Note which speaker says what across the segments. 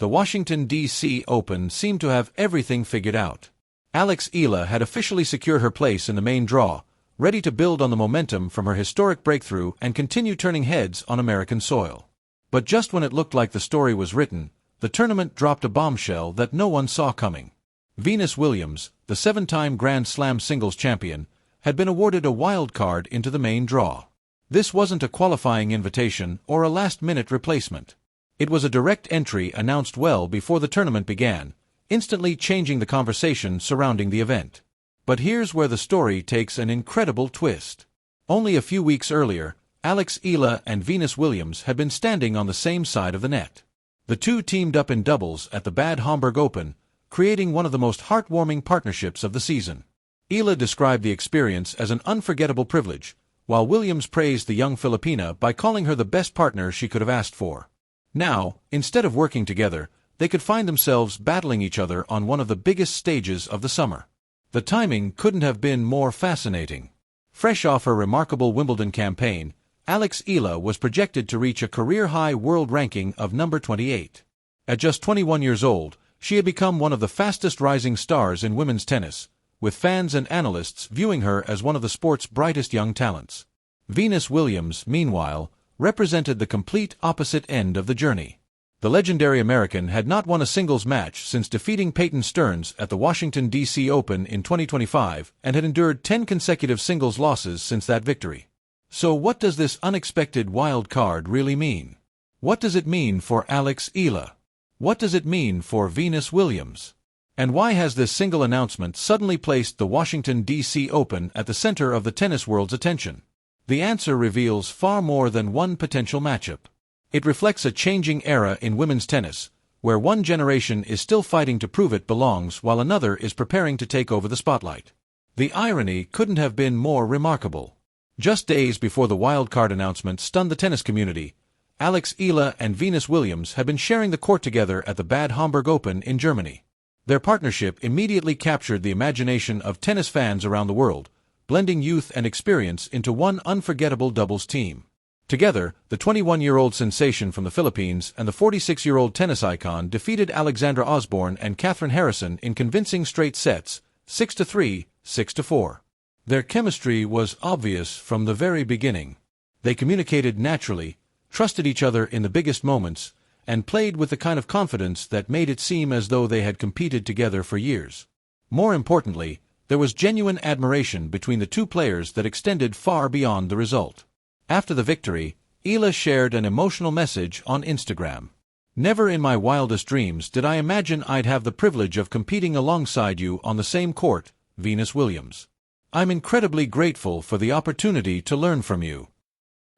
Speaker 1: the Washington, D.C. Open seemed to have everything figured out. Eala had officially secured her place in the main draw, ready to build on the momentum from her historic breakthrough and continue turning heads on American soil. But just when it looked like the story was written, the tournament dropped a bombshell that no one saw coming. Venus Williams, the 7-time Grand Slam singles champion, had been awarded a wild card into the main draw. This wasn't a qualifying invitation or a last-minute replacement. It was a direct entry announced well before the tournament began, instantly changing the conversation surrounding the event. But here's where the story takes an incredible twist. Only a few weeks earlier, Eala and Venus Williams had been standing on the same side of the net. The two teamed up in doubles at the Bad Homburg Open, creating one of the most heartwarming partnerships of the season. Eala described the experience as an unforgettable privilege, while Williams praised the young Filipina by calling her the best partner she could have asked for. Now, instead of working together, they could find themselves battling each other on one of the biggest stages of the summer. The timing couldn't have been more fascinating. Fresh off her remarkable Wimbledon campaign, Eala was projected to reach a career-high world ranking of number 28. At just 21 years old, she had become one of the fastest rising stars in women's tennis, with fans and analysts viewing her as one of the sport's brightest young talents. Venus Williams, meanwhile, represented the complete opposite end of the journey. The legendary American had not won a singles match since defeating Peyton Stearns at the Washington, D.C. Open in 2025 and had endured 10 consecutive singles losses since that victory. So what does this unexpected wild card really mean? What does it mean for Eala? What does it mean for Venus Williams? And why has this single announcement suddenly placed the Washington, D.C. Open at the center of the tennis world's attention? The answer reveals far more than one potential matchup. It reflects a changing era in women's tennis, where one generation is still fighting to prove it belongs while another is preparing to take over the spotlight. The irony couldn't have been more remarkable. Just days before the wildcard announcement stunned the tennis community, Eala and Venus Williams had been sharing the court together at the Bad Homburg Open in Germany. Their partnership immediately captured the imagination of tennis fans around the world, blending youth and experience into one unforgettable doubles team. Together, the 21-year-old sensation from the Philippines and the 46-year-old tennis icon defeated Alexandra Osborne and Catherine Harrison in convincing straight sets, 6-3, 6-4. Their chemistry was obvious from the very beginning. They communicated naturally, trusted each other in the biggest moments, and played with the kind of confidence that made it seem as though they had competed together for years. More importantly, there was genuine admiration between the two players that extended far beyond the result. After the victory, Eala shared an emotional message on Instagram. "Never in my wildest dreams did I imagine I'd have the privilege of competing alongside you on the same court, Venus Williams. I'm incredibly grateful for the opportunity to learn from you."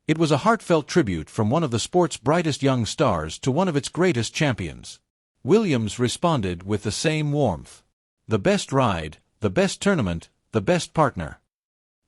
Speaker 1: It was a heartfelt tribute from one of the sport's brightest young stars to one of its greatest champions. Williams responded with the same warmth. "The best ride, the best tournament, the best partner."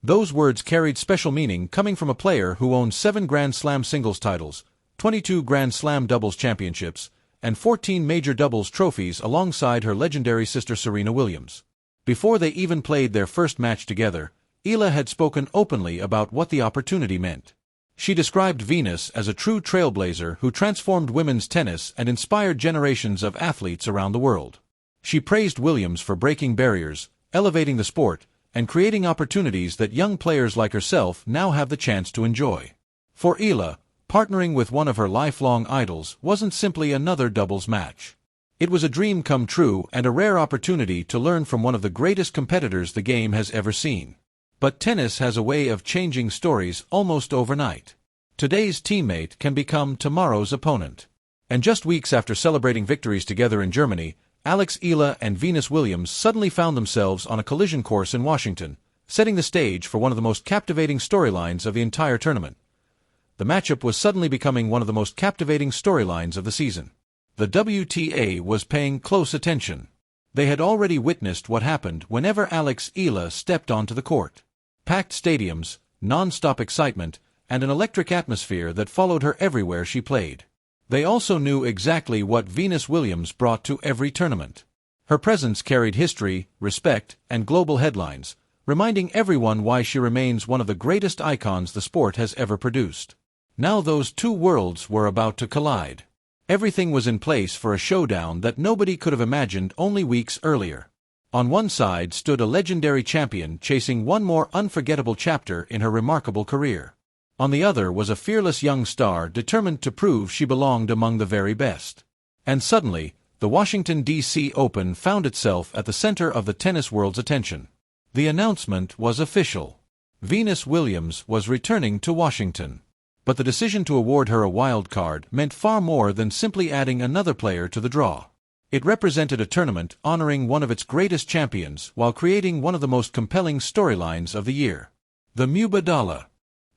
Speaker 1: Those words carried special meaning coming from a player who owns 7 Grand Slam singles titles, 22 Grand Slam doubles championships, and 14 major doubles trophies alongside her legendary sister Serena Williams. Before they even played their first match together, Eala had spoken openly about what the opportunity meant. She described Venus as a true trailblazer who transformed women's tennis and inspired generations of athletes around the world. She praised Williams for breaking barriers, elevating the sport, and creating opportunities that young players like herself now have the chance to enjoy. For Eala, partnering with one of her lifelong idols wasn't simply another doubles match. It was a dream come true and a rare opportunity to learn from one of the greatest competitors the game has ever seen. But tennis has a way of changing stories almost overnight. Today's teammate can become tomorrow's opponent. And just weeks after celebrating victories together in Germany, Eala and Venus Williams suddenly found themselves on a collision course in Washington, setting the stage for one of the most captivating storylines of the entire tournament. The matchup was suddenly becoming one of the most captivating storylines of the season. The WTA was paying close attention. They had already witnessed what happened whenever Eala stepped onto the court. Packed stadiums, non-stop excitement, and an electric atmosphere that followed her everywhere she played. They also knew exactly what Venus Williams brought to every tournament. Her presence carried history, respect, and global headlines, reminding everyone why she remains one of the greatest icons the sport has ever produced. Now those two worlds were about to collide. Everything was in place for a showdown that nobody could have imagined only weeks earlier. On one side stood a legendary champion chasing one more unforgettable chapter in her remarkable career. On the other was a fearless young star determined to prove she belonged among the very best. And suddenly, the Washington, D.C. Open found itself at the center of the tennis world's attention. The announcement was official. Venus Williams was returning to Washington. But the decision to award her a wild card meant far more than simply adding another player to the draw. It represented a tournament honoring one of its greatest champions while creating one of the most compelling storylines of the year. The Mubadala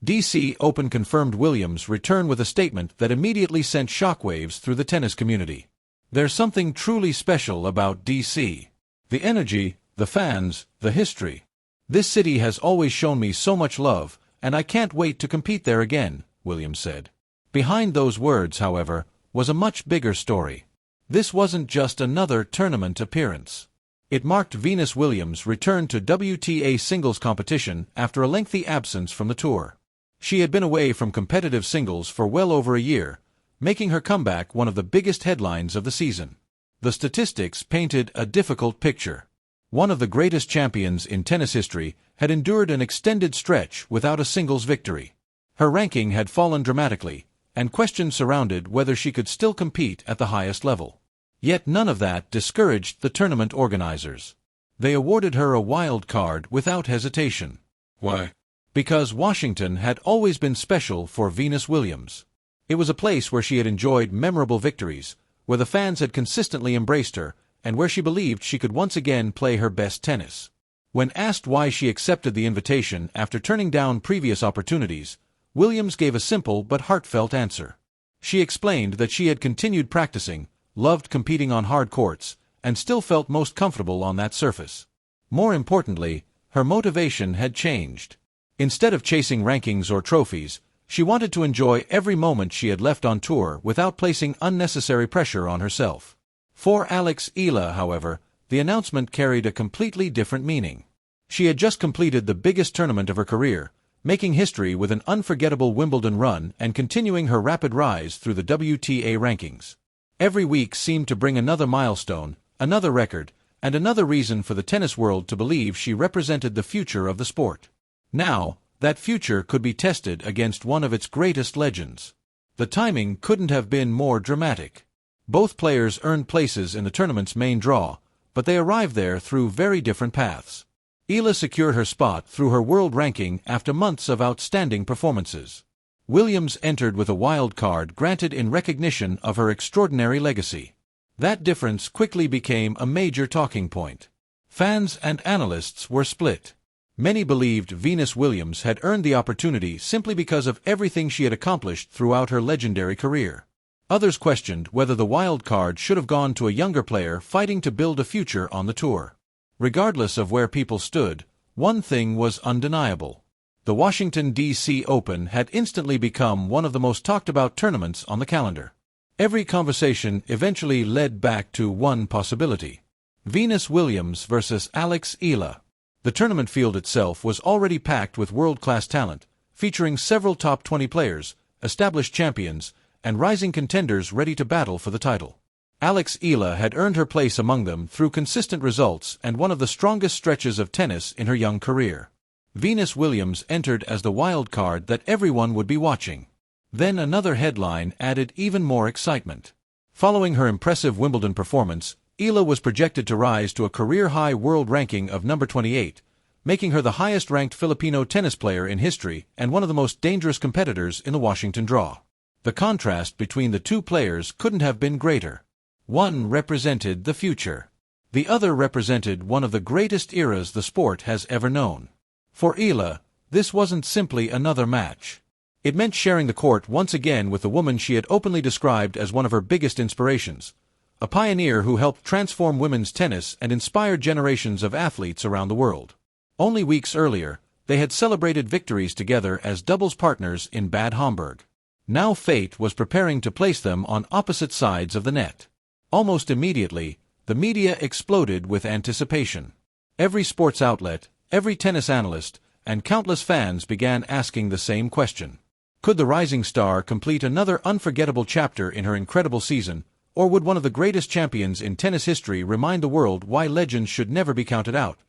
Speaker 1: D.C. Open confirmed Williams' return with a statement that immediately sent shockwaves through the tennis community. There's something truly special about D.C. The energy, the fans, the history. This city has always shown me so much love, and I can't wait to compete there again, Williams said. Behind those words, however, was a much bigger story. This wasn't just another tournament appearance. It marked Venus Williams' return to WTA singles competition after a lengthy absence from the tour. She had been away from competitive singles for well over a year, making her comeback one of the biggest headlines of the season. The statistics painted a difficult picture. One of the greatest champions in tennis history had endured an extended stretch without a singles victory. Her ranking had fallen dramatically, and questions surrounded whether she could still compete at the highest level. Yet none of that discouraged the tournament organizers. They awarded her a wild card without hesitation.
Speaker 2: Why?
Speaker 1: Because Washington had always been special for Venus Williams. It was a place where she had enjoyed memorable victories, where the fans had consistently embraced her, and where she believed she could once again play her best tennis. When asked why she accepted the invitation after turning down previous opportunities, Williams gave a simple but heartfelt answer. She explained that she had continued practicing, loved competing on hard courts, and still felt most comfortable on that surface. More importantly, her motivation had changed. Instead of chasing rankings or trophies, she wanted to enjoy every moment she had left on tour without placing unnecessary pressure on herself. For Eala, however, the announcement carried a completely different meaning. She had just completed the biggest tournament of her career, making history with an unforgettable Wimbledon run and continuing her rapid rise through the WTA rankings. Every week seemed to bring another milestone, another record, and another reason for the tennis world to believe she represented the future of the sport. Now, that future could be tested against one of its greatest legends. The timing couldn't have been more dramatic. Both players earned places in the tournament's main draw, but they arrived there through very different paths. Eala secured her spot through her world ranking after months of outstanding performances. Williams entered with a wild card granted in recognition of her extraordinary legacy. That difference quickly became a major talking point. Fans and analysts were split. Many believed Venus Williams had earned the opportunity simply because of everything she had accomplished throughout her legendary career. Others questioned whether the wild card should have gone to a younger player fighting to build a future on the tour. Regardless of where people stood, one thing was undeniable. The Washington, D.C. Open had instantly become one of the most talked-about tournaments on the calendar. Every conversation eventually led back to one possibility: Venus Williams versus Eala. The tournament field itself was already packed with world-class talent, featuring several top 20 players, established champions, and rising contenders ready to battle for the title. Eala had earned her place among them through consistent results and one of the strongest stretches of tennis in her young career. Venus Williams entered as the wild card that everyone would be watching. Then another headline added even more excitement. Following her impressive Wimbledon performance, Eala was projected to rise to a career-high world ranking of number 28, making her the highest-ranked Filipino tennis player in history and one of the most dangerous competitors in the Washington draw. The contrast between the two players couldn't have been greater. One represented the future. The other represented one of the greatest eras the sport has ever known. For Eala, this wasn't simply another match. It meant sharing the court once again with the woman she had openly described as one of her biggest inspirations, a pioneer who helped transform women's tennis and inspired generations of athletes around the world. Only weeks earlier, they had celebrated victories together as doubles partners in Bad Homburg. Now fate was preparing to place them on opposite sides of the net. Almost immediately, the media exploded with anticipation. Every sports outlet, every tennis analyst, and countless fans began asking the same question. Could the rising star complete another unforgettable chapter in her incredible season, or would one of the greatest champions in tennis history remind the world why legends should never be counted out?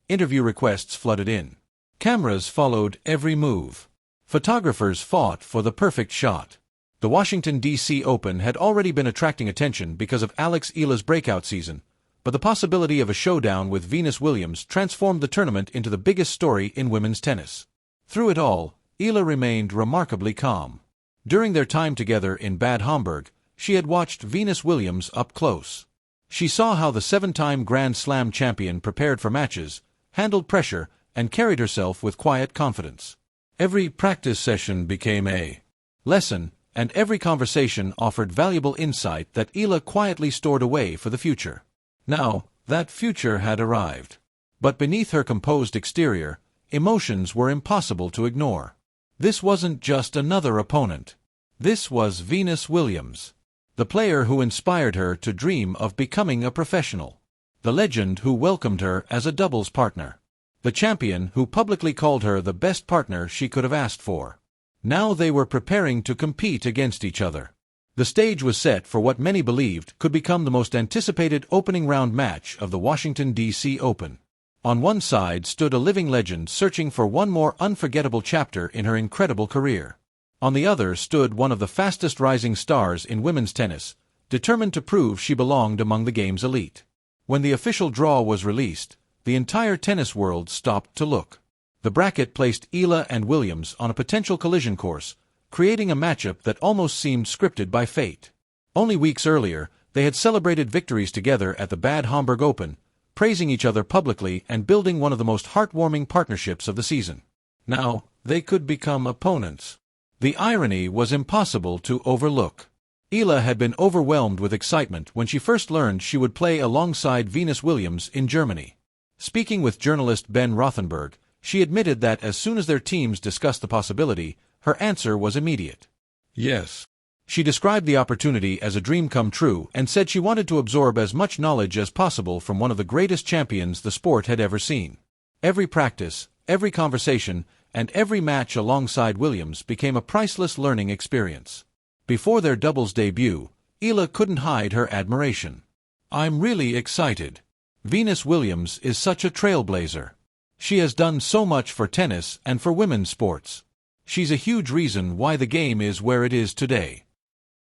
Speaker 1: Interview requests flooded in. Cameras followed every move. Photographers fought for the perfect shot. The Washington, D.C. Open had already been attracting attention because of Eala's breakout season, but the possibility of a showdown with Venus Williams transformed the tournament into the biggest story in women's tennis. Through it all, Eala remained remarkably calm. During their time together in Bad Homburg, she had watched Venus Williams up close. She saw how the seven-time Grand Slam champion prepared for matches, handled pressure, and carried herself with quiet confidence. Every practice session became a lesson, and every conversation offered valuable insight that Eala quietly stored away for the future. Now, that future had arrived. But beneath her composed exterior, emotions were impossible to ignore. This wasn't just another opponent. This was Venus Williams, the player who inspired her to dream of becoming a professional, the legend who welcomed her as a doubles partner, the champion who publicly called her the best partner she could have asked for. Now they were preparing to compete against each other. The stage was set for what many believed could become the most anticipated opening round match of the Washington, D.C. Open. On one side stood a living legend searching for one more unforgettable chapter in her incredible career. On the other stood one of the fastest rising stars in women's tennis, determined to prove she belonged among the game's elite. When the official draw was released, the entire tennis world stopped to look. The bracket placed Eala and Williams on a potential collision course, creating a matchup that almost seemed scripted by fate. Only weeks earlier, they had celebrated victories together at the Bad Homburg Open, praising each other publicly and building one of the most heartwarming partnerships of the season. Now, they could become opponents. The irony was impossible to overlook. Eala had been overwhelmed with excitement when she first learned she would play alongside Venus Williams in Germany. Speaking with journalist Ben Rothenberg, she admitted that as soon as their teams discussed the possibility, her answer was immediate. Yes. She described the opportunity as a dream come true and said she wanted to absorb as much knowledge as possible from one of the greatest champions the sport had ever seen. Every practice, every conversation, and every match alongside Williams became a priceless learning experience. Before their doubles debut, Eala couldn't hide her admiration. "I'm really excited. Venus Williams is such a trailblazer. She has done so much for tennis and for women's sports. She's a huge reason why the game is where it is today."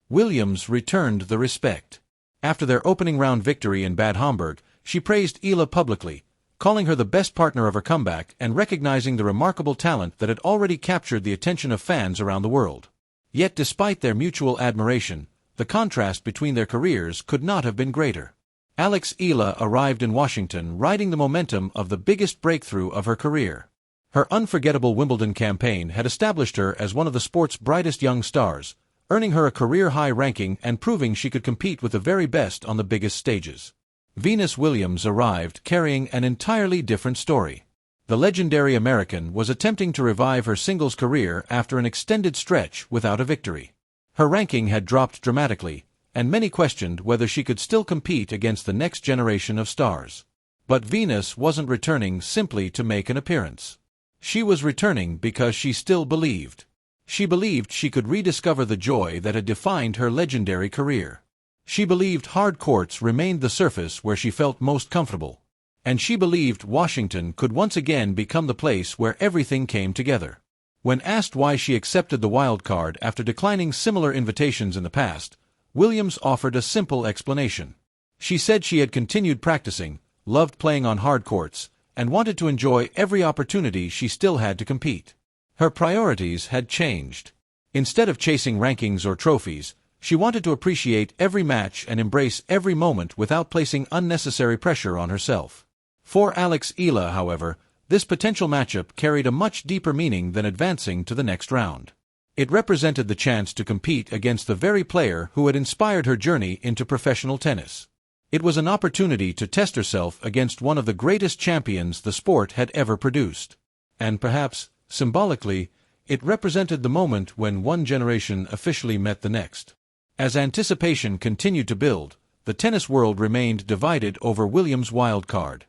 Speaker 1: Williams returned the respect. After their opening round victory in Bad Homburg, she praised Eala publicly, calling her the best partner of her comeback and recognizing the remarkable talent that had already captured the attention of fans around the world. Yet despite their mutual admiration, the contrast between their careers could not have been greater. Eala arrived in Washington riding the momentum of the biggest breakthrough of her career. Her unforgettable Wimbledon campaign had established her as one of the sport's brightest young stars, earning her a career-high ranking and proving she could compete with the very best on the biggest stages. Venus Williams arrived carrying an entirely different story. The legendary American was attempting to revive her singles career after an extended stretch without a victory. Her ranking had dropped dramatically, and many questioned whether she could still compete against the next generation of stars. But Venus wasn't returning simply to make an appearance. She was returning because she still believed. She believed she could rediscover the joy that had defined her legendary career. She believed hard courts remained the surface where she felt most comfortable. And she believed Washington could once again become the place where everything came together. When asked why she accepted the wildcard after declining similar invitations in the past, Williams offered a simple explanation. She said she had continued practicing, loved playing on hard courts, and wanted to enjoy every opportunity she still had to compete. Her priorities had changed. Instead of chasing rankings or trophies, she wanted to appreciate every match and embrace every moment without placing unnecessary pressure on herself. For Eala, however, this potential matchup carried a much deeper meaning than advancing to the next round. It represented the chance to compete against the very player who had inspired her journey into professional tennis. It was an opportunity to test herself against one of the greatest champions the sport had ever produced. And perhaps, symbolically, it represented the moment when one generation officially met the next. As anticipation continued to build, the tennis world remained divided over Williams' wildcard.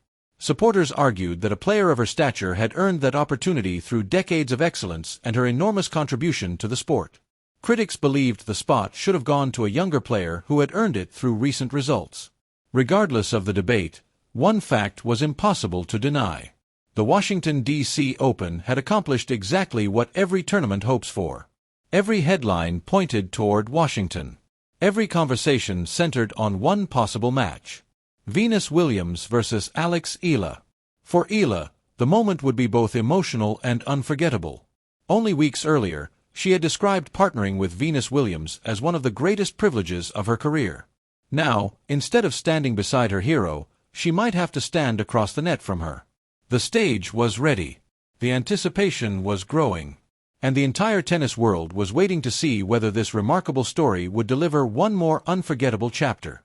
Speaker 1: Supporters argued that a player of her stature had earned that opportunity through decades of excellence and her enormous contribution to the sport. Critics believed the spot should have gone to a younger player who had earned it through recent results. Regardless of the debate, one fact was impossible to deny. The Washington, D.C. Open had accomplished exactly what every tournament hopes for. Every headline pointed toward Washington. Every conversation centered on one possible match. Venus Williams versus Alex Eala. For Eala, the moment would be both emotional and unforgettable. Only weeks earlier, she had described partnering with Venus Williams as one of the greatest privileges of her career. Now, instead of standing beside her hero, she might have to stand across the net from her. The stage was ready. The anticipation was growing. And the entire tennis world was waiting to see whether this remarkable story would deliver one more unforgettable chapter.